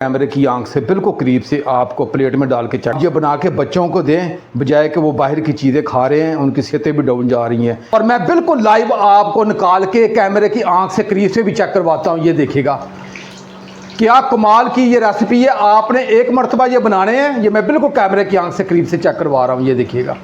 कैमरे की आंख से बिल्कुल करीब से आपको प्लेट में डाल के ये बना के बच्चों को दें, बजाय कि वो बाहर की चीज़ें खा रहे हैं, उनकी सेहतें भी डाउन जा रही हैं। और मैं बिल्कुल लाइव आपको निकाल के कैमरे की आंख से करीब से भी चेक करवाता हूँ। ये देखिएगा क्या कमाल की ये रेसिपी है। आपने एक मरतबा ये बनाने हैं। ये मैं बिल्कुल कैमरे की आंख से करीब से चेक करवा रहा हूँ। ये देखिएगा,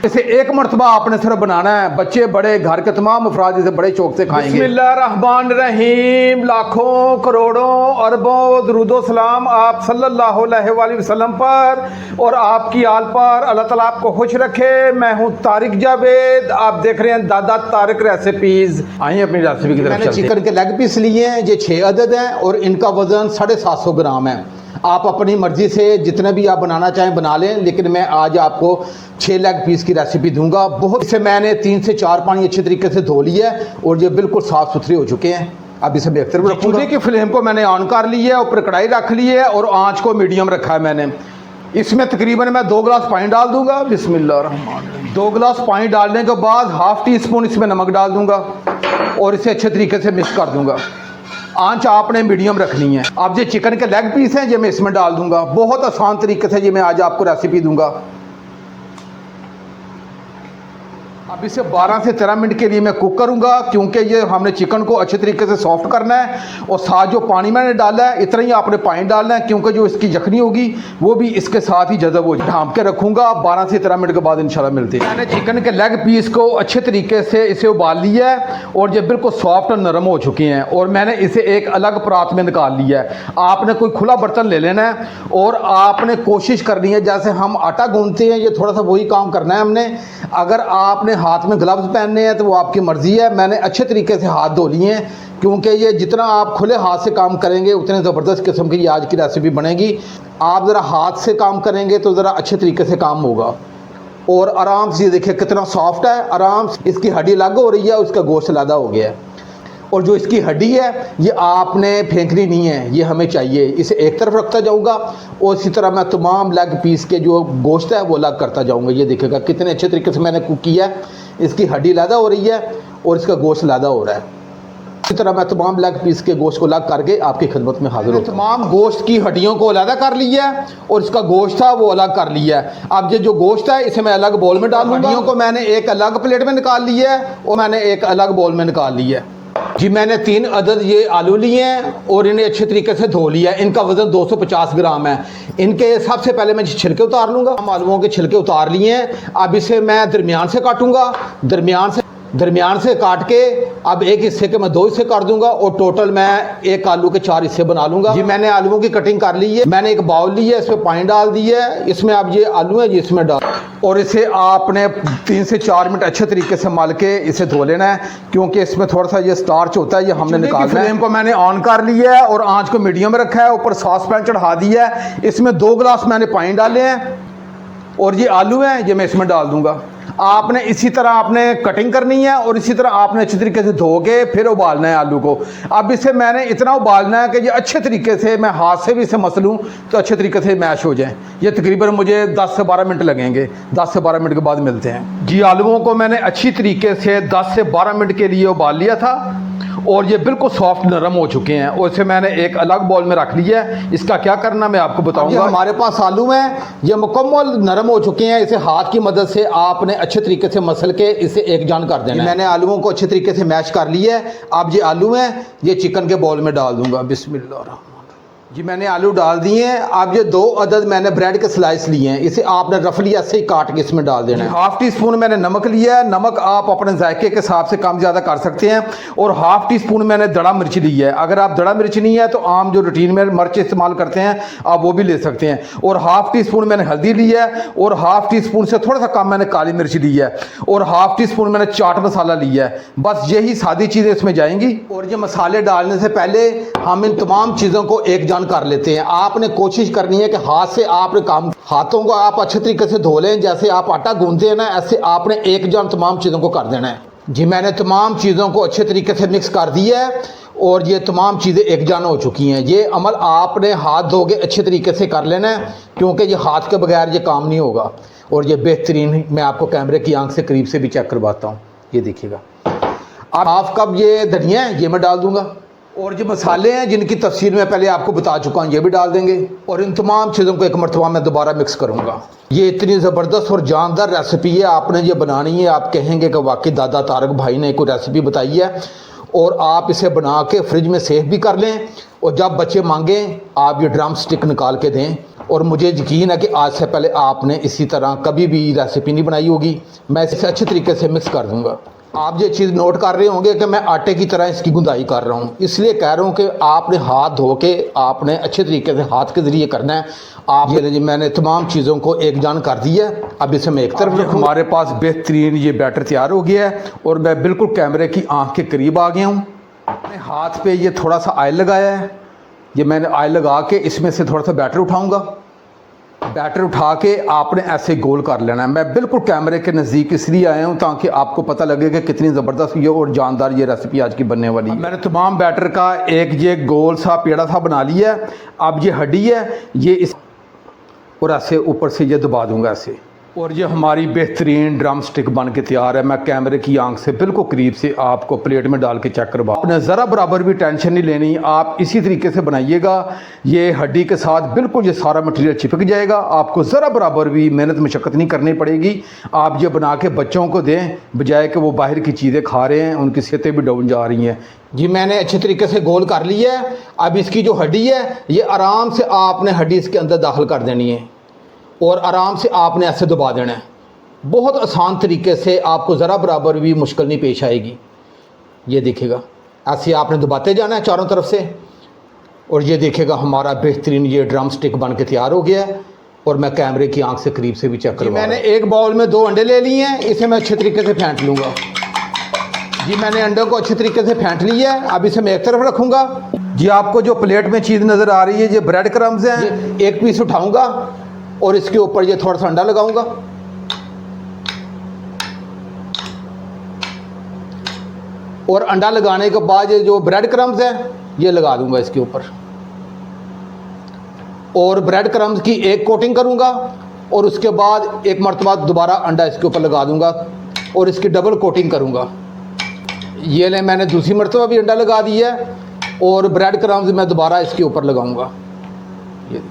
इसे एक मरतबा आपने सिर्फ बनाना है। बच्चे बड़े घर के तमाम अफराद इसे बड़े शौक से खाएंगे। बिस्मिल्लाहिर्रहमानिर्रहीम। लाखों करोड़ों अरबों दरूदो सलाम आप सल्लल्लाहु अलैहि वसल्लम पर और आपकी आल पर। अल्लाह ताला आपको खुश रखे। मैं हूँ तारिक जावेद, आप देख रहे हैं दादा तारिक रेसिपीज। आइए अपनी रेसिपी की तरफ चलते हैं। चिकन के लेग पीस लिए हैं, ये 6 अदद हैं और इनका वजन 750 ग्राम है। आप अपनी मर्ज़ी से जितने भी आप बनाना चाहें बना लें, लेकिन मैं आज आपको 6 लेग पीस की रेसिपी दूंगा। बहुत इसे मैंने 3 से 4 पानी अच्छे तरीके से धो लिया है और ये बिल्कुल साफ़ सुथरे हो चुके हैं। अब इसे बेहतर भी रखूँगा। चूल्हे की फ्लेम को मैंने ऑन कर ली है, ऊपर कढ़ाई रख ली है और आँच को मीडियम रखा है मैंने। इसमें तकरीबन मैं 2 गिलास पानी डाल दूँगा। बिस्मिल्लाहिर्रहमानिर्रहीम। 2 गिलास पानी डालने के बाद ½ टी स्पून इसमें नमक डाल दूँगा और इसे अच्छे तरीके से मिक्स कर दूँगा। आंच आपने मीडियम रखनी है। अब ये चिकन के लेग पीस हैं, ये मैं इसमें डाल दूंगा। बहुत आसान तरीके से ये मैं आज आपको रेसिपी दूंगा। अब इसे 12 से 13 मिनट के लिए मैं कुक करूंगा, क्योंकि ये हमने चिकन को अच्छे तरीके से सॉफ्ट करना है। और साथ जो पानी मैंने डाला है इतना ही आपने पानी डालना है, क्योंकि जो इसकी यखनी होगी वो भी इसके साथ ही जज़ब हो जाए। ढाँप के रखूंगा। 12 से 13 मिनट के बाद इंशाल्लाह मिलते हैं। मैंने चिकन के लेग पीस को अच्छे तरीके से इसे उबाल लिया है और ये बिल्कुल सॉफ्ट और नरम हो चुके हैं और मैंने इसे एक अलग परात में निकाल लिया है। आपने कोई खुला बर्तन ले लेना है और आपने कोशिश करनी है जैसे हम आटा गूंथते हैं, ये थोड़ा सा वही काम करना है हमने। अगर आपने हाथ में ग्लव्स पहनने हैं तो वो आपकी मर्ज़ी है। मैंने अच्छे तरीके से हाथ धो लिए हैं, क्योंकि ये जितना आप खुले हाथ से काम करेंगे उतने ज़बरदस्त किस्म की आज की रेसिपी बनेगी। आप ज़रा हाथ से काम करेंगे तो ज़रा अच्छे तरीके से काम होगा। और आराम से देखिए कितना सॉफ्ट है, आराम से इसकी हड्डी अलग हो रही है, उसका गोश्त अलग हो गया है। और जो इसकी हड्डी है ये आपने फेंकनी नहीं है, ये हमें चाहिए। इसे एक तरफ रखता जाऊंगा और इसी तरह मैं तमाम लेग पीस के जो गोश्त है वो अलग करता जाऊंगा। ये देखिएगा कितने अच्छे तरीके से मैंने कुक किया है। इसकी हड्डी लादा हो रही है और इसका गोश्त लादा हो रहा है। इसी तरह मैं तमाम लेग पीस के गोश्त को अलग करके आपकी खिदमत में हाजिर हूँ। तमाम गोश्त की हड्डियों को अलग कर लिया है और इसका गोश्त था वो अलग कर लिया है। अब ये जो गोश्त है इसे मैं अलग बोल में डालूंगा। हड्डियों को मैंने एक अलग प्लेट में निकाल लिया है और मैंने एक अलग बोल में निकाल लिया है। जी मैंने 3 अदद ये आलू लिए हैं और इन्हें अच्छे तरीके से धो लिया है। इनका वजन 250 ग्राम है। इनके सबसे पहले मैं छिलके उतार लूँगा। हम आलूओं के छिलके उतार लिए हैं। अब इसे मैं दरमियान से काटूंगा। दरमियान से काट के अब एक हिस्से के मैं 2 हिस्से कर दूंगा और टोटल मैं एक आलू के 4 हिस्से बना लूँगा। जी मैंने आलूओं की कटिंग कर ली है। मैंने एक बाउल लिया है, इसमें पानी डाल दिया है। इसमें अब ये आलू है जिसमें डाल और इसे आपने 3 से 4 मिनट अच्छे तरीके से मल के इसे धो लेना है, क्योंकि इसमें थोड़ा सा ये स्टार्च होता है, ये हमने निकालना है। फ्लेम को मैंने ऑन कर लिया है और आंच को मीडियम रखा है। ऊपर सॉस पैन चढ़ा दिया है। इसमें 2 गिलास मैंने पानी डाले हैं और ये आलू हैं ये मैं इसमें डाल दूंगा। आपने इसी तरह आपने कटिंग करनी है और इसी तरह आपने अच्छे तरीके से धो के फिर उबालना है आलू को। अब इसे मैंने इतना उबालना है कि ये अच्छे तरीके से मैं हाथ से भी इसे मसलूँ तो अच्छे तरीके से मैश हो जाए। ये तकरीबन मुझे 10 से 12 मिनट लगेंगे। 10 से 12 मिनट के बाद मिलते हैं। जी आलूओं को मैंने अच्छी तरीके से 10 से 12 मिनट के लिए उबाल लिया था और ये बिल्कुल सॉफ्ट नरम हो चुके हैं और इसे मैंने एक अलग बॉल में रख लिया है। इसका क्या करना मैं आपको बताऊंगा। हमारे पास आलू हैं, ये मुकम्मल नरम हो चुके हैं। इसे हाथ की मदद से आपने अच्छे तरीके से मसल के इसे एक जान कर देना है। मैंने आलूओं को अच्छे तरीके से मैश कर लिया है। अब ये आलू हैं ये चिकन के बॉल में डाल दूंगा। बिस्मिल्लाह जी मैंने आलू डाल दिए हैं। अब ये 2 अदद मैंने ब्रेड के स्लाइस लिए हैं, इसे आपने रफली ऐसे ही काट के इसमें डाल देना है। ½ टी स्पून मैंने नमक लिया है। नमक आप अपने जायके के हिसाब से कम ज़्यादा कर सकते हैं। और ½ टी स्पून मैंने दड़ा मिर्च ली है। अगर आप दड़ा मिर्च नहीं है तो आम जो रूटीन में मिर्च इस्तेमाल करते हैं आप वो भी ले सकते हैं। और ½ टी स्पून मैंने हल्दी ली है और ½ टी स्पून से थोड़ा सा कम मैंने काली मिर्च ली है और ½ टी स्पून मैंने चाट मसाला लिया है। बस यही सादी चीज़ें इसमें जाएंगी। और ये मसाले डालने से पहले हम इन तमाम चीज़ों को एक जान कर लेते हैं। आपने कोशिश करनी है कि हाथ से आपने काम हाथों को आप अच्छे तरीके से धो लें। जैसे आप आटा गूंथते हैं ना, ऐसे आपने एक जान तमाम चीज़ों को कर देना है। जी मैंने तमाम चीज़ों को अच्छे तरीके से मिक्स कर दिया है और ये तमाम चीज़ें एक जान हो चुकी हैं। ये अमल आपने हाथ धो के अच्छे तरीके से कर लेना है, क्योंकि ये हाथ के बगैर ये काम नहीं होगा। और ये बेहतरीन मैं आपको कैमरे की आंख से करीब से भी चेक करवाता हूँ। ये देखिएगा। अब हाफ कप ये धनिया है ये मैं डाल दूँगा। और जो मसाले हैं जिनकी तफसील मैं पहले आपको बता चुका हूँ ये भी डाल देंगे और इन तमाम चीज़ों को एक मरतबा मैं दोबारा मिक्स करूँगा। ये इतनी ज़बरदस्त और जानदार रेसिपी है, आपने ये बनानी है, आप कहेंगे कि वाकई दादा तारक भाई ने कोई रेसिपी बताई है। और आप इसे बना के फ्रिज में सेफ भी कर लें और जब बच्चे मांगें आप ये ड्रम स्टिक निकाल के दें। और मुझे यकीन है कि आज से पहले आपने इसी तरह कभी भी रेसिपी नहीं बनाई होगी। मैं इसे अच्छे तरीके से मिक्स कर दूँगा। आप ये चीज़ नोट कर रहे होंगे कि मैं आटे की तरह इसकी गुंदाई कर रहा हूँ, इसलिए कह रहा हूँ कि आपने हाथ धो के आपने अच्छे तरीके से हाथ के ज़रिए करना है। आप ये मैंने तमाम चीज़ों को एक जान कर दिया है। अब इसे मैं एक तरफ रखूँ। हमारे पास बेहतरीन ये बैटर तैयार हो गया है और मैं बिल्कुल कैमरे की आँख के करीब आ गया हूँ। अपने हाथ पर ये थोड़ा सा ऑयल लगाया है, ये मैंने ऑयल लगा के इसमें से थोड़ा सा बैटर उठाऊँगा। बैटर उठा के आपने ऐसे गोल कर लेना है। मैं बिल्कुल कैमरे के नज़दीक इसलिए आया हूँ ताकि आपको पता लगे कि कितनी ज़बरदस्त ये और जानदार ये रेसिपी आज की बनने वाली है। मैंने तमाम बैटर का एक ये गोल सा पेड़ा सा बना लिया है। अब ये हड्डी है ये इस और ऐसे ऊपर से ये दबा दूँगा ऐसे, और ये हमारी बेहतरीन ड्रम स्टिक बन के तैयार है। मैं कैमरे की आंख से बिल्कुल करीब से आपको प्लेट में डाल के चेक करवा। आपने ज़रा बराबर भी टेंशन नहीं लेनी, आप इसी तरीके से बनाइएगा। ये हड्डी के साथ बिल्कुल ये सारा मटेरियल चिपक जाएगा, आपको ज़रा बराबर भी मेहनत मशक्क़त नहीं करनी पड़ेगी। आप ये बना के बच्चों को दें बजाय कि वो बाहर की चीज़ें खा रहे हैं, उनकी सेहतें भी डाउन जा रही हैं। जी मैंने अच्छे तरीके से गोल कर लिया है। अब इसकी जो हड्डी है ये आराम से आपने हड्डी इसके अंदर दाखिल कर देनी है और आराम से आपने ऐसे दबा देना है। बहुत आसान तरीके से, आपको ज़रा बराबर भी मुश्किल नहीं पेश आएगी। ये देखिएगा ऐसे आपने दबाते जाना है चारों तरफ से और ये देखिएगा हमारा बेहतरीन ये ड्रम स्टिक बन के तैयार हो गया है। और मैं कैमरे की आंख से करीब से भी चेक करूँगा। मैंने एक बाउल में 2 अंडे ले लिए हैं, इसे मैं अच्छे तरीके से फेंट लूँगा। जी मैंने अंडों को अच्छे तरीके से फेंट लिया है। अब इसे मैं एक तरफ रखूँगा। जी आपको जो प्लेट में चीज़ नज़र आ रही है ये ब्रेड क्रम्स हैं। एक पीस उठाऊँगा और इसके ऊपर ये थोड़ा सा अंडा लगाऊंगा और अंडा लगाने के बाद ये जो ब्रेड क्रम्स है ये लगा दूंगा इसके ऊपर और ब्रेड क्रम्स की एक कोटिंग करूंगा और उसके बाद एक मरतबा दोबारा अंडा इसके ऊपर लगा दूंगा और इसकी डबल कोटिंग करूंगा। ये ले मैंने दूसरी मरतबा भी अंडा लगा दिया है और ब्रेड क्रम्स मैं दोबारा इसके ऊपर लगाऊंगा। ये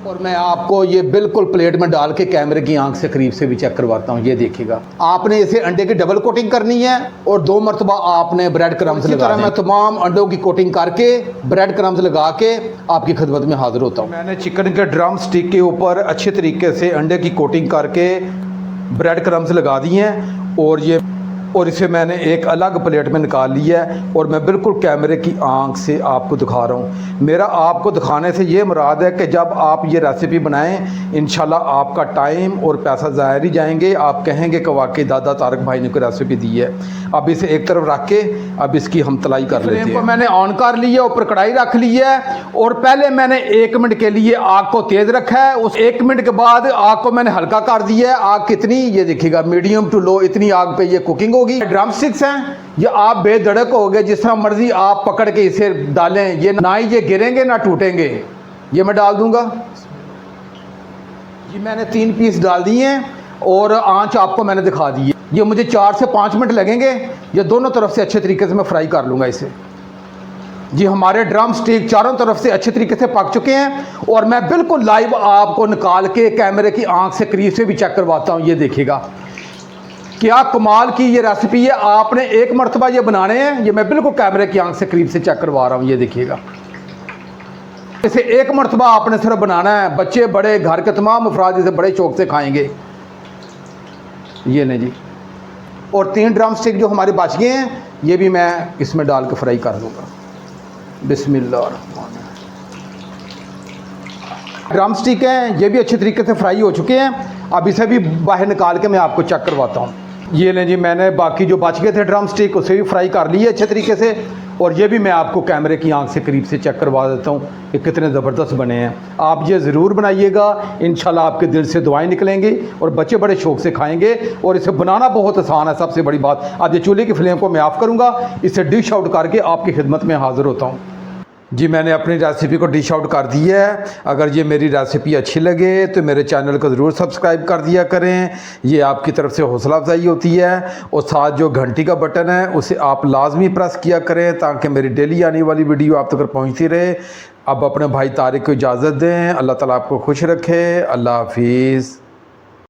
और मैं आपको ये बिल्कुल प्लेट में डाल के कैमरे की आंख से करीब से भी चेक करवाता हूँ। ये देखिएगा आपने इसे अंडे की डबल कोटिंग करनी है और 2 मरतबा आपने ब्रेड क्रम्स लगा। मैं तमाम अंडों की कोटिंग करके ब्रेड क्रम्स लगा के आपकी खिदमत में हाजिर होता हूँ। मैंने चिकन के ड्रम स्टिक के ऊपर अच्छे तरीके से अंडे की कोटिंग करके ब्रेड क्रम्स लगा दिए हैं और इसे मैंने एक अलग प्लेट में निकाल लिया है और मैं बिल्कुल कैमरे की आंख से आपको दिखा रहा हूँ। मेरा आपको दिखाने से ये मुराद है कि जब आप ये रेसिपी बनाएं इंशाल्लाह आपका टाइम और पैसा ज़ाया नहीं जाएंगे। आप कहेंगे कि वाकई दादा तारक भाई ने कोई रेसिपी दी है। अब इसे एक तरफ रख के अब इसकी हम तलाई कर लेते हैं। मैंने ऑन कर लिया, ऊपर कढ़ाई रख ली है और पहले मैंने 1 मिनट के लिए आग को तेज़ रखा है। उस 1 मिनट के बाद आग को मैंने हल्का कर दिया है। आग कितनी, ये देखिएगा मीडियम टू लो, इतनी आग पे ये कुकिंग होगी। ड्रम स्टिक्स हैं ये आप बेधड़क हो गए, जिस तरह मर्जी आप पकड़ के इसे डालें, ये ना ही ये गिरेंगे ना टूटेंगे। ये मैं डाल दूंगा। जी मैंने 3 पीस डाल दिए हैं और आंच आपको मैंने दिखा दी है। ये मुझे 4 से 5 मिनट लगेंगे। ये दोनों तरफ से अच्छे तरीके से मैं फ्राई कर लूँगा इसे। जी हमारे ड्रम स्टिक चारों तरफ से अच्छे तरीके से पक चुके हैं और मैं बिल्कुल लाइव आपको निकाल के कैमरे की आंख से करीब से भी चेक करवाता हूँ। ये देखिएगा क्या कमाल की ये रेसिपी है। आपने एक मरतबा ये बनाने हैं। ये मैं बिल्कुल कैमरे की आंख से करीब से चेक करवा रहा हूँ। ये देखिएगा इसे एक मरतबा आपने सिर्फ बनाना है। बच्चे बड़े, घर के तमाम अफराद इसे बड़े शौक से खाएंगे। ये नहीं जी, और 3 ड्रम स्टिक जो हमारे बच गए हैं ये भी मैं इसमें डाल के फ्राई कर दूँगा। बिस्मिल्लाह। ड्रम स्टिक हैं ये भी अच्छे तरीके से फ्राई हो चुके हैं। अब इसे भी बाहर निकाल के मैं आपको चेक करवाता हूँ। ये लें जी, मैंने बाकी जो बच गए थे ड्रम स्टिक उसे भी फ्राई कर लिए अच्छे तरीके से और ये भी मैं आपको कैमरे की आंख से करीब से चेक करवा देता हूँ कि कितने ज़बरदस्त बने हैं। आप ये ज़रूर बनाइएगा, इंशाल्लाह आपके दिल से दुआएं निकलेंगी और बच्चे बड़े शौक़ से खाएंगे। और इसे बनाना बहुत आसान है। सबसे बड़ी बात, अब ये चूल्हे की फ्लेम को मैं ऑफ़ करूँगा, इसे डिश आउट करके आपकी खिदमत में हाज़िर होता हूँ। जी मैंने अपनी रेसिपी को डिश आउट कर दिया है। अगर ये मेरी रेसिपी अच्छी लगे तो मेरे चैनल को ज़रूर सब्सक्राइब कर दिया करें, ये आपकी तरफ से हौसला अफजाई होती है। और साथ जो घंटी का बटन है उसे आप लाजमी प्रेस किया करें ताकि मेरी डेली आने वाली वीडियो आप तक पहुँचती रहे। अब अपने भाई तारिक को इजाज़त दें। अल्लाह ताला आपको खुश रखे। अल्लाह हाफिज़।